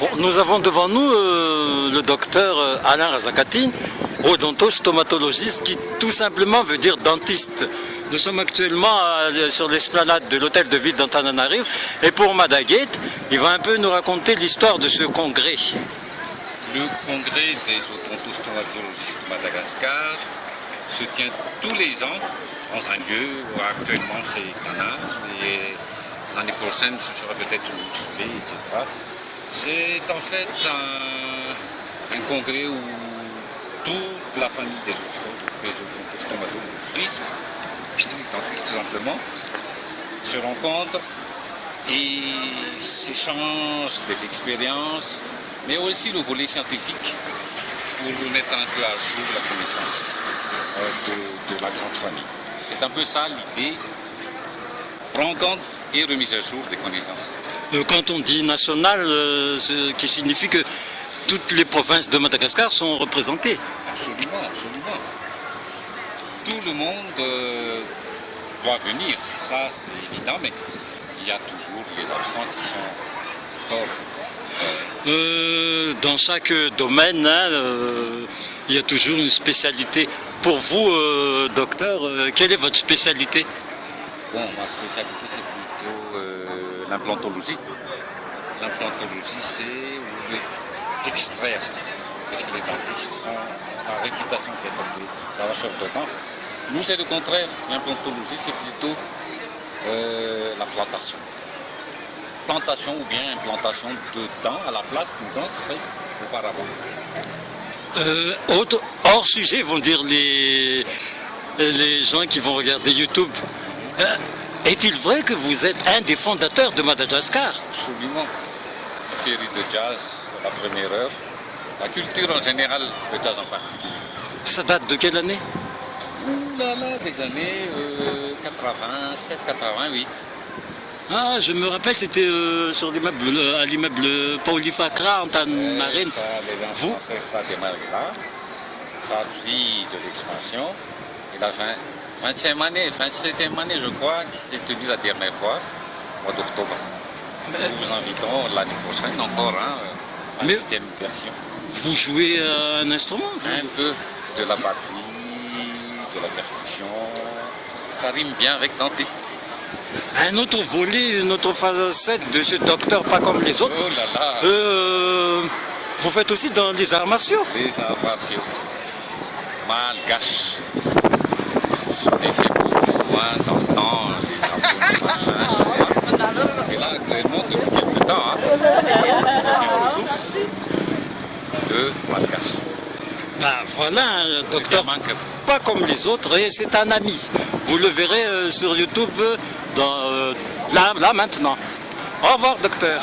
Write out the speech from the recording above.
Bon, nous avons devant nous le docteur Alain Razakati, odontostomatologiste, qui tout simplement veut dire dentiste. Nous sommes actuellement sur l'esplanade de l'hôtel de ville d'Antananarivo et pour Madaguette, il va un peu nous raconter l'histoire de ce congrès. Le congrès des odontostomatologistes de Madagascar se tient tous les ans dans un lieu où actuellement c'est Cana et l'année prochaine ce sera peut-être Ousbé, etc. C'est en fait un congrès où toute la famille des odontostomatologistes, puis les dentistes tout simplement, se rencontrent et s'échangent des expériences, mais aussi le volet scientifique pour mettre un peu à jour la connaissance de la grande famille. C'est un peu ça l'idée, rencontre et remise à jour des connaissances. Quand on dit national, ce qui signifie que toutes les provinces de Madagascar sont représentées. Absolument, absolument. Tout le monde doit venir, ça c'est évident, mais il y a toujours les absents qui sont torts. Dans chaque domaine, il y a toujours une spécialité. Pour vous, docteur, quelle est votre spécialité? Bon, ma spécialité c'est plutôt l'implantologie. L'implantologie c'est d'extraire, puisque les dentistes sont par réputation d'être des arracheurs de dents. Nous c'est le contraire, l'implantologie c'est plutôt la plantation. Plantation ou bien implantation de dents à la place d'une dent extraite auparavant. Hors sujet vont dire les gens qui vont regarder YouTube. Est-il vrai que vous êtes un des fondateurs de Madagascar? Absolument. La série de jazz de la première heure, la culture en général, le jazz en particulier. Ça date de quelle année? Des années 87, 88. Ah, je me rappelle, c'était sur l'immeuble, à l'immeuble Pauli Fakra, en Tanarine. L'Alliance française, ça a démarré là. Ça a pris de l'expansion. Et la 27e année, je crois, qui s'est tenue la dernière fois, au mois d'octobre. Nous vous invitons l'année prochaine encore, 28e version. Vous jouez un instrument? Un peu de la batterie, de la percussion. Ça rime bien avec dentiste. Un autre volet, une autre facette de ce docteur pas comme les autres. Oh là là. Vous faites aussi dans les arts martiaux? Les arts martiaux. Malgache. J'en ai fait beaucoup, dans le temps, les arts machin, et là, actuellement, depuis quelques temps, je reviens aux sources de Malgache. Ben voilà, un docteur pas comme les autres, et c'est un ami. Vous le verrez sur YouTube là maintenant. Au revoir, docteur.